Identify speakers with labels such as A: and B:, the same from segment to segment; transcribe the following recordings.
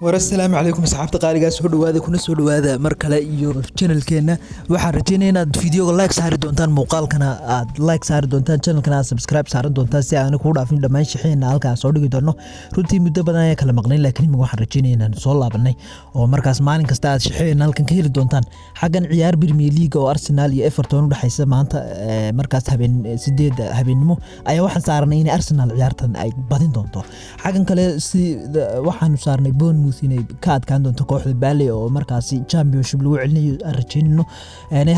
A: والسلام عليكم أصحابتي قارية سو دhowaada kuna soo dhowaada mar kale iyo channelkeena waxaan rajeynayaa inaad videoga like saari doontaan muuqaalkana aad like saari doontaan channelkana aad subscribe saaran doontaan si aan ku dhaafin dhammaan shaqeena halka soo dhigi doono runtii muddo badan ayaa kala maqnayn laakiin waxaan rajeynayaa inaan soo laabanay oo markaas maalin kasta aad shaqeena halkan ka heli doontaan xagan ciyaar Premier League oo Arsenal iyo Everton u dhaxaysa maanta markaas habeen 8 habeenimo ayaa waxaan saaranay in Arsenal ciyaartan ay badin doonto xagan kale si waxaan saarnay inay ka adkaan doonto kooxda Burnley oo markaasi championship lagu celinayo arjinno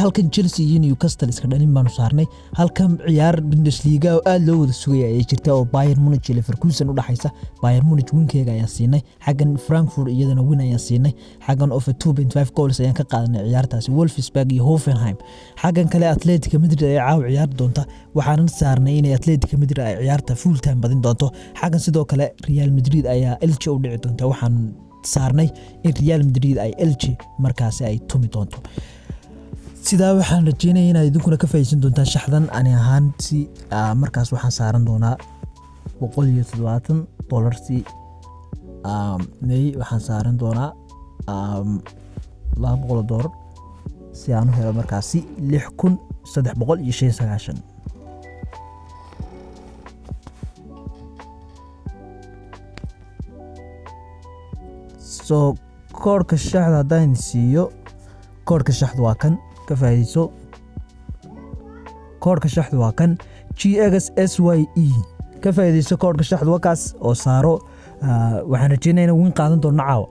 A: halkan Chelsea iyo Newcastle iska dhalin baan saarnay halkan ciyaar Bundesliga oo aad loo wada sugay ay jirtay oo Bayern Munich iyo Leverkusen u dhaxaysa Bayern Munich winkeega ayaa siinay xagan Frankfurt iyadana win ayaa siinay xagan of 2.5 goals ayaan ka qaadanay ciyaartaasi Wolfsburg iyo Hoffenheim xagan kale Atletico Madrid ay caaw ciyaar doonta waxaan saarnay in Atletico Madrid ay ciyaarta full time badin doonto xagan sidoo kale Real Madrid ayaa Elche u dhici doonta waxaan saarnay in Real Madrid ay Elche markaas ay tumi doonto sidaa waxaan rajeynayaa inaad idinkuna ka faa'iideysan doontaan shaxdan ani ahaan si markaas waxaan saaran doonaa $170 si may waxaan saaran doonaa $200 si aan u helo markaas $6,390 so koodhka shaxda hadaan siiyo koodhka shaxda waa kan ka faa'iideyso koodhka shaxda waa kan GXSYE ka faa'iideyso koodhka shaxda waa kaas oo saaro waxaan rajeynayaa in win qaadan doono caawa